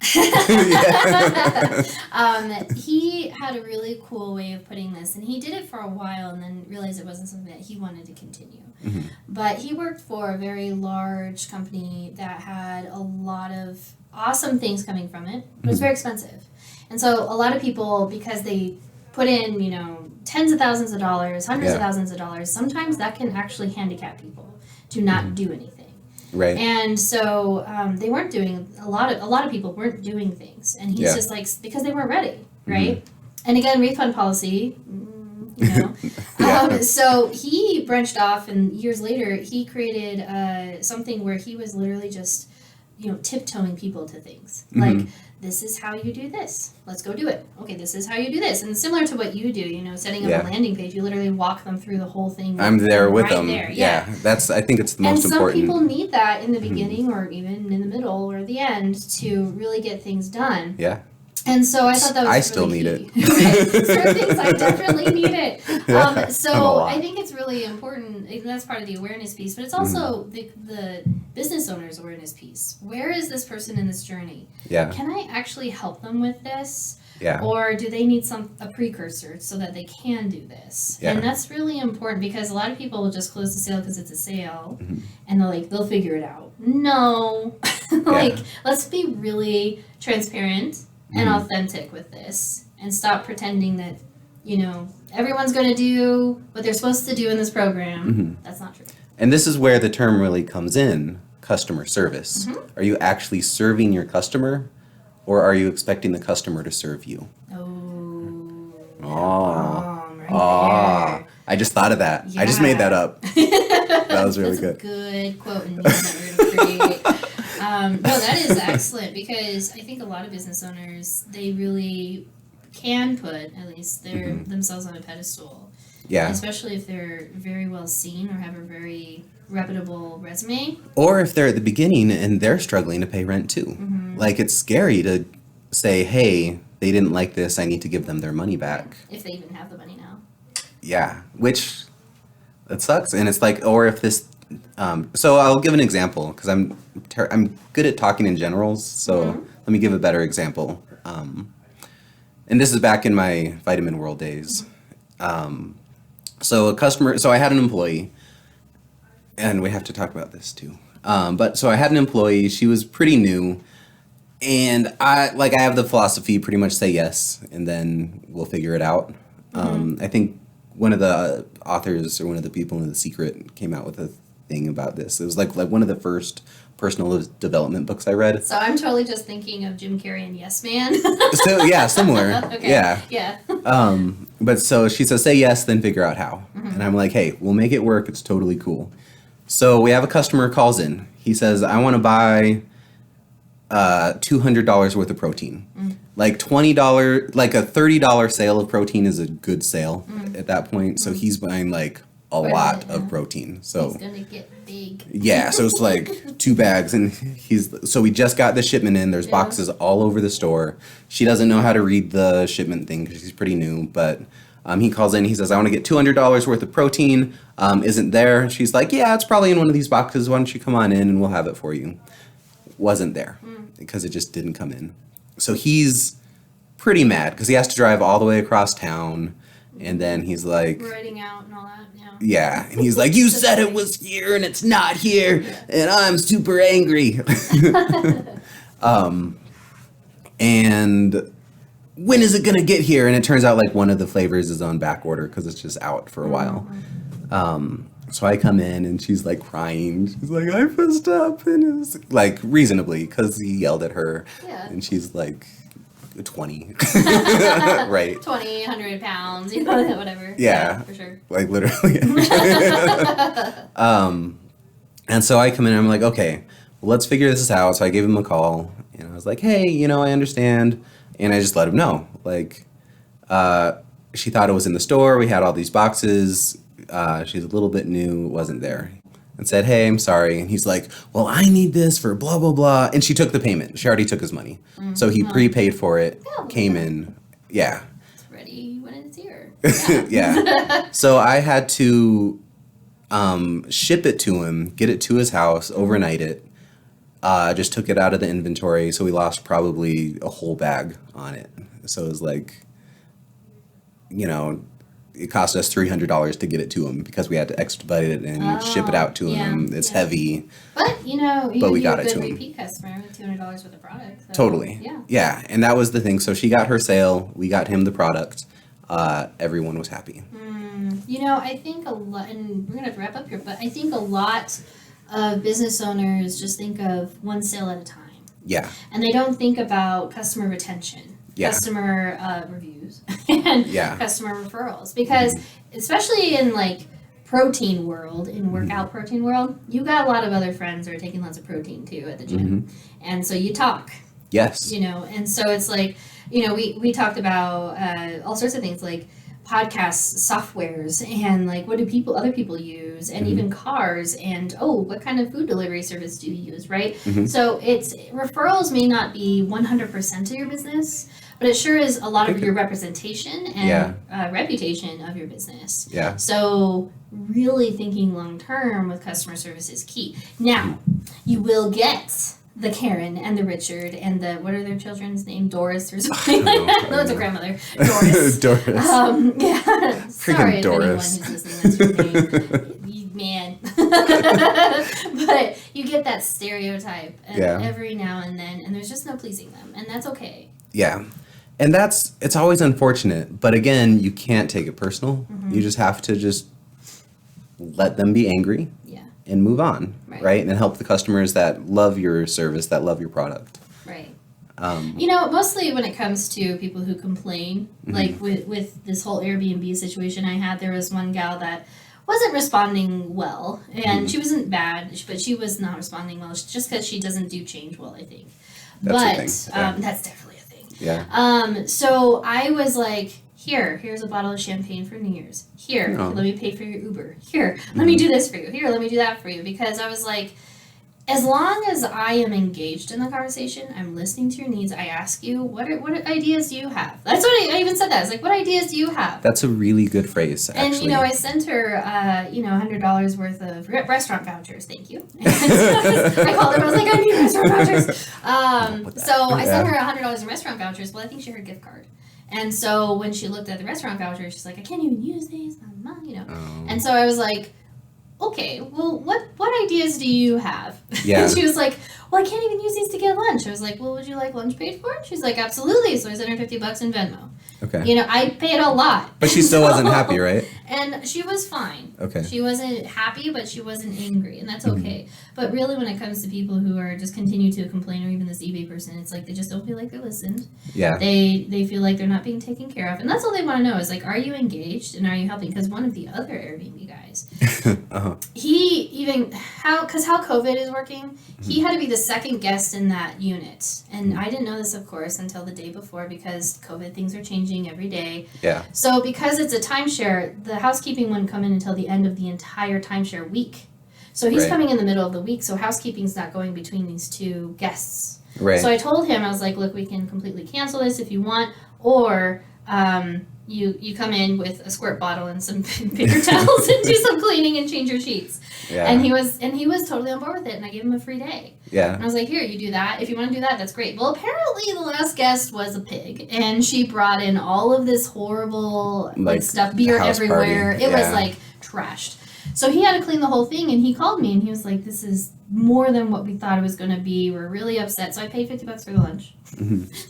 B: He had a really cool way of putting this, and he did it for a while, and then realized it wasn't something that he wanted to continue. Mm-hmm. But he worked for a very large company that had a lot of awesome things coming from it. But it was very expensive. And so a lot of people, because they put in, tens of thousands of dollars, hundreds of thousands of dollars, sometimes that can actually handicap people to not do anything.
A: Right.
B: And so they weren't doing a lot of people weren't doing things, and he's just like, because they weren't ready, right? And again, refund policy, you know. So he branched off, and years later he created something where he was literally just, you know, tiptoeing people to things. Like, this is how you do this. Let's go do it. Okay, this is how you do this. And similar to what you do, you know, setting up a landing page, you literally walk them through the whole thing.
A: I'm there with them.
B: There.
A: Yeah. I think it's the most important.
B: And some people need that in the beginning or even in the middle or the end to really get things done.
A: Yeah.
B: And so I thought that was
A: I
B: really
A: still need
B: key.
A: it.
B: Certain things I definitely need it.
A: I'm
B: So
A: a lot.
B: I think it's really important, and that's part of the awareness piece, but it's also the business owner's awareness piece. Where is this person in this journey?
A: Yeah.
B: Can I actually help them with this?
A: Yeah.
B: Or do they need a precursor so that they can do this?
A: Yeah.
B: And that's really important, because a lot of people will just close the sale because it's a sale, and they'll figure it out. No. Let's be really transparent and authentic with this, and stop pretending that, you know, everyone's going to do what they're supposed to do in this program. That's not true.
A: And this is where the term really comes in, customer service. Are you actually serving your customer, or are you expecting the customer to serve you? I just thought of that. I just made that up. That was really
B: That's
A: good.
B: A good quote and name that we're going to create. No, that is excellent, because I think a lot of business owners, they really can put, at least, themselves on a pedestal.
A: Yeah.
B: Especially if they're very well seen or have a very reputable resume.
A: Or if they're at the beginning and they're struggling to pay rent too. Like, it's scary to say, hey, they didn't like this, I need to give them their money back.
B: If they even have the money now.
A: Yeah, which, that sucks. And it's like, or if this, so I'll give an example, because I'm good at talking in generals, so let me give a better example. And this is back in my Vitamin World days. So I had an employee, and we have to talk about this too. So I had an employee, she was pretty new, and I have the philosophy, pretty much say yes, and then we'll figure it out. I think one of the authors, or one of the people in The Secret, came out with a thing about this. It was like one of the first personal development books I read.
B: So I'm totally just thinking of Jim Carrey and Yes Man.
A: So yeah, similar.
B: Okay.
A: Yeah. But so she says, say yes, then figure out how. And I'm like, hey, we'll make it work. It's totally cool. So we have a customer calls in. He says, I want to buy $200 worth of protein. Like $20, like a $30 sale of protein is a good sale at that point. So he's buying like a lot of protein. So
B: he's gonna get big.
A: Yeah, so it's like 2 bags, and so we just got the shipment in. There's boxes all over the store. She doesn't know how to read the shipment thing because she's pretty new, but he calls in. He says, I want to get $200 worth of protein. Isn't there? She's like, yeah, it's probably in one of these boxes. Why don't you come on in and we'll have it for you? Wasn't there because it just didn't come in. So he's pretty mad because he has to drive all the way across town. And then he's like,
B: writing out and all that,
A: yeah. And he's like, you said it was here and it's not here, and I'm super angry. And when is it gonna get here? And it turns out like one of the flavors is on back order because it's just out for a while. So I come in and she's like crying. She's like, I messed up, and it was like reasonably because he yelled at her.
B: Yeah.
A: And she's like 20. Right.
B: 20, 100 pounds, you know, whatever.
A: Yeah.
B: For sure.
A: Like literally. And so I come in and I'm like, okay, well, let's figure this out. So I gave him a call and I was like, hey, you know, I understand. And I just let him know. Like, she thought it was in the store. We had all these boxes. She's a little bit new. It wasn't there. And said, hey, I'm sorry. And he's like, well, I need this for blah, blah, blah. And she took the payment. She already took his money. So he prepaid for it, came in. Yeah.
B: It's ready when it's here.
A: Yeah. So I had to ship it to him, get it to his house, overnight it. Just took it out of the inventory. So we lost probably a whole bag on it. So it was like, you know, it cost us $300 to get it to him because we had to expedite it and ship it out to him. It's heavy.
B: But, you know,
A: we got it to him.
B: repeat customer with $200 worth of product. So,
A: Totally. Yeah. And that was the thing. So she got her sale. We got him the product. Everyone was happy.
B: You know, I think a lot, and we're going to have to wrap up here, but I think a lot of business owners just think of one sale at a time.
A: Yeah.
B: And they don't think about customer retention, customer reviews, and customer referrals. Because especially in like protein world, in workout protein world, you got a lot of other friends that are taking lots of protein too at the gym. And so you talk.
A: Yes.
B: You know, and so it's like, you know, we talked about all sorts of things like podcasts, softwares, and like what do other people use, and even cars, and what kind of food delivery service do you use, right? So it's referrals may not be 100% of your business, but it sure is a lot of your representation and reputation of your business.
A: Yeah.
B: So really thinking long term with customer service is key. Now, you will get the Karen and the Richard and the, what are their children's name? Doris or something like that. No, it's a grandmother. Doris.
A: Doris.
B: Yeah. Sorry
A: Doris.
B: if anyone who's listening, that's your name. Man. But you get that stereotype every now and then, and there's just no pleasing them, and that's okay.
A: Yeah. And it's always unfortunate, but again, you can't take it personal. You just have to just let them be angry. And move on, right? And help the customers that love your service, that love your product.
B: Right. You know, mostly when it comes to people who complain, like with this whole Airbnb situation I had, there was one gal that wasn't responding well, and she wasn't bad, but she was not responding well just because she doesn't do change well, I think. That's definitely a thing.
A: Yeah.
B: So I was like, here's a bottle of champagne for New Year's. Here, let me pay for your Uber. Here, let me do this for you. Here, let me do that for you. Because I was like, as long as I am engaged in the conversation, I'm listening to your needs. I ask you, what ideas do you have? That's what I even said that. I was like, what ideas do you have?
A: That's a really good phrase, actually.
B: And, you know, I sent her, $100 worth of restaurant vouchers. Thank you. I called her. I was like, I need restaurant vouchers. So I sent her $100 in restaurant vouchers. Well, I think she heard gift card. And so when she looked at the restaurant voucher, she's like, I can't even use these, you know. And so I was like, okay, well, what ideas do you have?
A: Yeah.
B: And she was like, well, I can't even use these to get lunch. I was like, well, would you like lunch paid for? She's like, absolutely. So I sent her $50 in Venmo.
A: Okay.
B: You know, I paid a lot.
A: But she still wasn't happy, right?
B: And she was fine.
A: Okay.
B: She wasn't happy, but she wasn't angry, and that's okay. But really, when it comes to people who are just continue to complain, or even this eBay person, it's like they just don't feel like they're listened.
A: Yeah.
B: They feel like they're not being taken care of, and that's all they want to know is like, are you engaged and are you helping? Because one of the other Airbnb guys, he even how COVID is working, he had to be the second guest in that unit, and I didn't know this, of course, until the day before because COVID things are changing every day.
A: Yeah.
B: So because it's a timeshare, the housekeeping wouldn't come in until the end of the entire timeshare week. So he's coming in the middle of the week, so housekeeping's not going between these two guests.
A: Right.
B: So I told him, I was like, look, we can completely cancel this if you want, or you come in with a squirt bottle and some paper towels and do some cleaning and change your sheets.
A: Yeah.
B: And he was totally on board with it, and I gave him a free day.
A: Yeah.
B: And I was like, here, you do that. If you want to do that, that's great. Well, apparently the last guest was a pig, and she brought in all of this horrible stuff, beer everywhere.
A: Party.
B: It was like trashed. So he had to clean the whole thing, and he called me, and he was like, this is more than what we thought it was going to be. We're really upset. So I paid $50 for the lunch.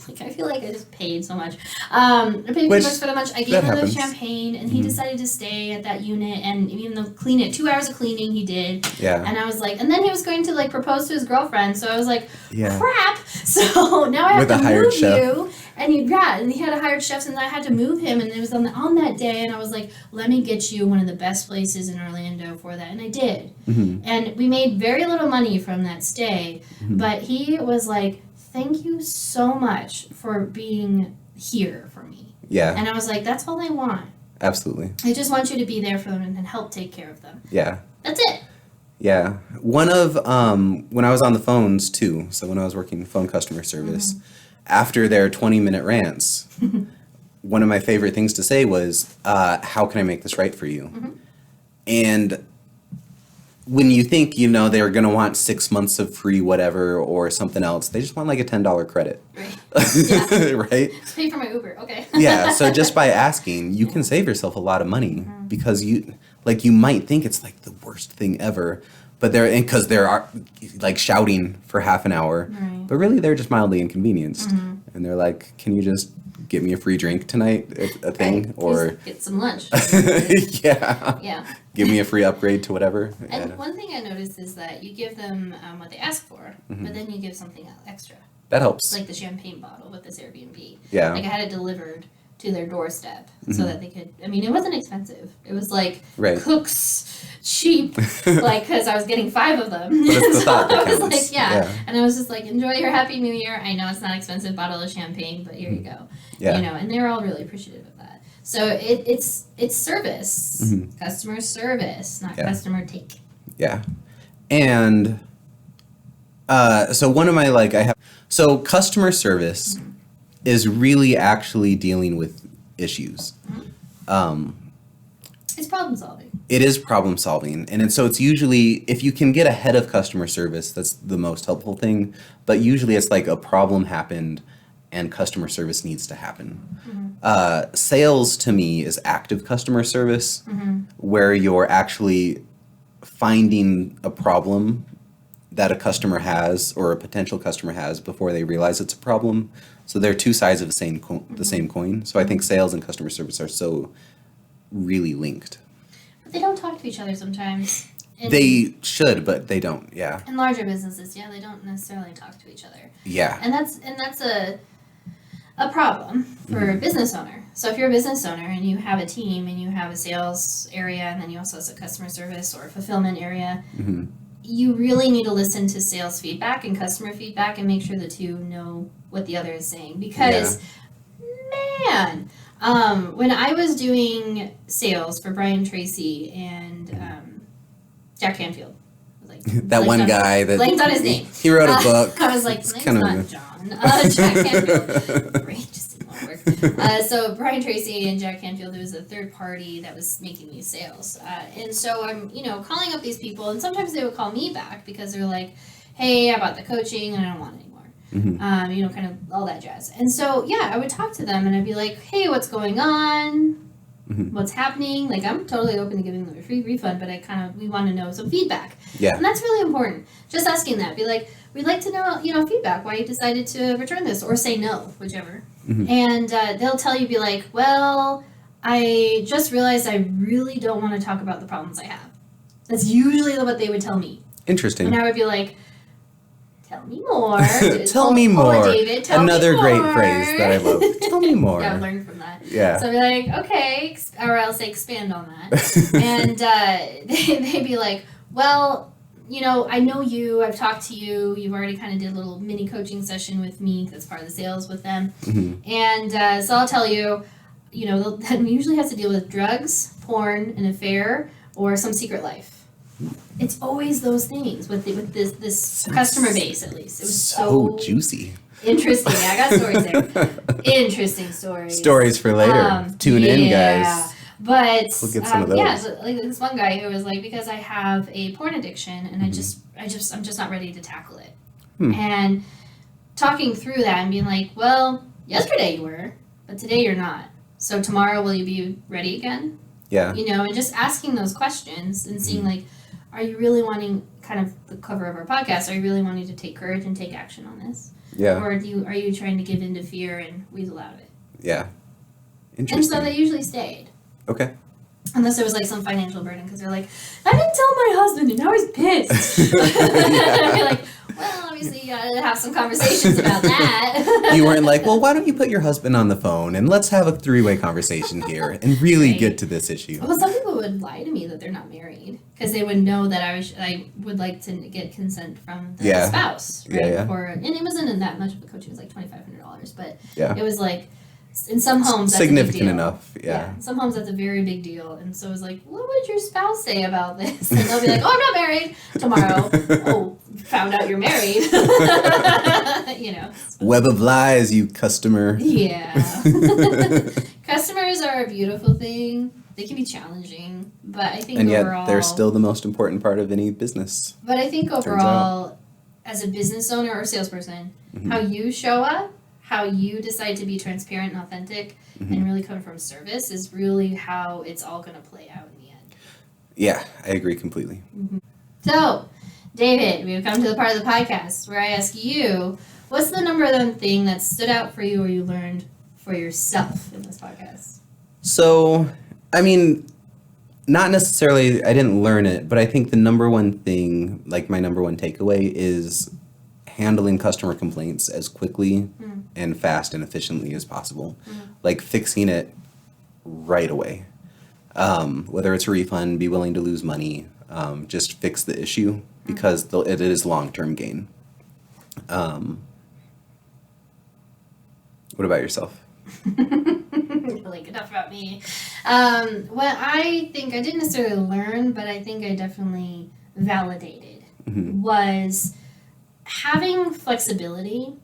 B: Like, I feel like I just paid so much. I paid $50 for the lunch. I gave him the champagne, and he decided to stay at that unit, and even though 2 hours of cleaning he did.
A: Yeah.
B: And I was like, and then he was going to like propose to his girlfriend, so I was like, crap. So now I have to move you. And he had a hired chef, and I had to move him, and it was on that day, and I was like, let me get you one of the best places in Orlando for that, and I did. And we made very little money from that stay, but he was like, thank you so much for being here for me.
A: Yeah.
B: And I was like, that's all I want.
A: Absolutely.
B: I just want you to be there for them and help take care of them.
A: Yeah.
B: That's it.
A: Yeah. One of, when I was on the phones too, so when I was working phone customer service, after their 20-minute rants, one of my favorite things to say was, how can I make this right for you? And when you think, they're going to want 6 months of free whatever or something else, they just want like a $10 credit.
B: Right. Yeah.
A: Right?
B: Pay for my Uber. Okay.
A: Yeah. So just by asking, you can save yourself a lot of money because you might think it's like the worst thing ever, but because they're like shouting for half an hour, but really they're just mildly inconvenienced. And they're like, can you just get me a free drink tonight, a thing,
B: Right.
A: or
B: Just get some lunch.
A: yeah,
B: Yeah.
A: give me a free upgrade to whatever.
B: And
A: Yeah.
B: one thing I noticed is that you give them what they ask for,
A: Mhm.
B: but then you give something extra.
A: That helps.
B: Like the champagne bottle with this Airbnb.
A: Yeah.
B: Like I had it delivered to their doorstep
A: Mhm.
B: so that they could, I mean, it wasn't expensive. It was like
A: Right.
B: Cook's cheap, like, because I was getting 5 of them.
A: But it's the
B: So
A: thought that
B: I was
A: counts.
B: like, yeah. And I was just like, enjoy your Happy New Year. I know it's not expensive bottle of champagne, but here you go.
A: Yeah.
B: You know, and they were all really appreciative of that. So it's service,
A: Mhm.
B: customer service, not
A: Yeah.
B: customer take.
A: Yeah. And so one of my so customer service is really actually dealing with issues.
B: It's problem solving.
A: It is problem solving, and so it's usually, if you can get ahead of customer service, that's the most helpful thing. But usually it's like a problem happened and customer service needs to happen. Sales to me is active customer service, where you're actually finding a problem that a customer has or a potential customer has before they realize it's a problem. So they're two sides of the same coin. So I think sales and customer service are so really linked.
B: But they don't talk to each other sometimes.
A: They should, but they don't. Yeah.
B: In larger businesses, yeah, they don't necessarily talk to each other.
A: Yeah.
B: And that's a problem for a business owner. So if you're a business owner and you have a team and you have a sales area and then you also have a customer service or a fulfillment area,
A: Mm-hmm.
B: you really need to listen to sales feedback and customer feedback and make sure the two know what the other is saying. Because, man, when I was doing sales for Brian Tracy and Jack Canfield, like
A: That one guy that
B: blanked on his name.
A: He wrote a book.
B: I was like,
A: It's
B: name's
A: kind of
B: not John. Jack Canfield. Great, just didn't want to work. So Brian Tracy and Jack Canfield, there was a third party that was making these sales. And so I'm, calling up these people, and sometimes they would call me back because they're like, hey, I bought the coaching and I don't want it anymore.
A: Mhm.
B: Kind of all that jazz. And so, yeah, I would talk to them and I'd be like, hey, what's going on?
A: Mhm.
B: What's happening? Like, I'm totally open to giving them a free refund, but we want to know some feedback.
A: Yeah.
B: And that's really important. Just asking that. Be like, we'd like to know, feedback, why you decided to return this, or say no, whichever.
A: Mhm.
B: And they'll tell you, be like, well, I just realized I really don't want to talk about the problems I have. That's usually what they would tell me.
A: Interesting.
B: And I would be like, tell me more.
A: Tell me more.
B: David, tell
A: Another
B: me
A: great
B: more.
A: phrase that I love. Tell me more.
B: Yeah, I learned from that.
A: Yeah.
B: So I'd be like, okay, or I'll say expand on that. And they'd be like, well, I know you, I've talked to you, you've already kind of did a little mini coaching session with me, that's part of the sales with them.
A: Mhm.
B: And so I'll tell you, that usually has to deal with drugs, porn, an affair, or some secret life. It's always those things with this customer base, at least. It was
A: so juicy.
B: interesting. I got stories there. Interesting stories.
A: Stories for later. Tune in, guys.
B: But
A: We'll get some of those.
B: yeah, so, like this one guy who was like, because I have a porn addiction and I'm just not ready to tackle it. And talking through that and being like, well, yesterday you were, but today you're not. So tomorrow will you be ready again?
A: Yeah.
B: And just asking those questions and seeing like, are you really wanting, kind of the cover of our podcast, are you really wanting to take courage and take action on this?
A: Yeah.
B: Or are you trying to give in to fear and weasel out of it?
A: Yeah.
B: And
A: Interesting.
B: so they usually stayed.
A: Okay.
B: Unless there was like some financial burden because they're like, I didn't tell my husband and now he's pissed. I'd be like, well, obviously you gotta have some conversations about that.
A: You weren't like, well, why don't you put your husband on the phone and let's have a 3-way conversation here and really
B: Right.
A: get to this issue.
B: Well, some people would lie to me that they're not married because they would know that I would like to get consent from the
A: Yeah.
B: spouse, right?
A: Yeah, yeah.
B: And it wasn't that much of a coaching; it was like $2,500, but
A: Yeah.
B: it was like in some homes that's
A: Significant
B: a big deal.
A: enough. Yeah.
B: In some homes that's a very big deal, and so it was like, what would your spouse say about this? And they'll be like, oh, I'm not married. Tomorrow, oh, found out you're married.
A: Web of lies, you customer.
B: Yeah. Customers are a beautiful thing. They can be challenging, but I think
A: And yet
B: overall,
A: they're still the most important part of any business.
B: But I think
A: Turns
B: overall, as a business owner or salesperson,
A: Mhm.
B: how you show up, how you decide to be transparent and authentic, and really come from service is really how it's all going to play out in the end.
A: Yeah, I agree completely.
B: So, David, we've come to the part of the podcast where I ask you, what's the number one thing that stood out for you or you learned for yourself in this podcast?
A: So, I mean, not necessarily, I didn't learn it, but I think the number one thing, like my number one takeaway is handling customer complaints as quickly and fast and efficiently as possible. Like fixing it right away. Whether it's a refund, be willing to lose money, just fix the issue because it is long-term gain. What about yourself?
B: Like, enough about me. What I think I didn't necessarily learn, but I think I definitely validated was having flexibility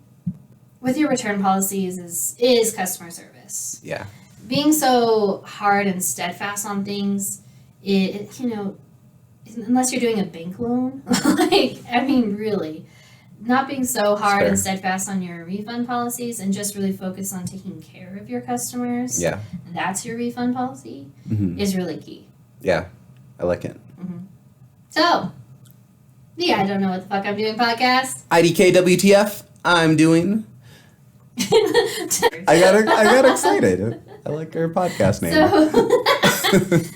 B: with your return policies is customer service.
A: Yeah.
B: Being so hard and steadfast on things, unless you're doing a bank loan, really, not being so hard and steadfast on your refund policies and just really focus on taking care of your customers.
A: Yeah.
B: That's your refund policy is really key.
A: Yeah. I like it.
B: So, the I Don't Know What the Fuck I'm Doing podcast.
A: IDK WTF I'm doing. I got excited. I like our podcast name.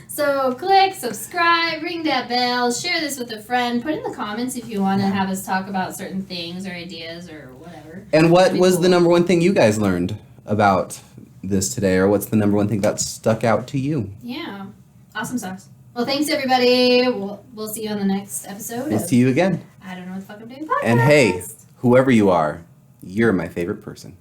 B: So click, subscribe, ring that bell, share this with a friend, put in the comments if you want to have us talk about certain things or ideas or whatever.
A: And what was the number one thing you guys learned about this today, or what's the number one thing that stuck out to you?
B: Yeah. Awesome sauce. Well, thanks everybody. We'll see you on the next episode.
A: We'll see you again.
B: I Don't Know What the Fuck I'm Doing podcast.
A: And hey, whoever you are, you're my favorite person.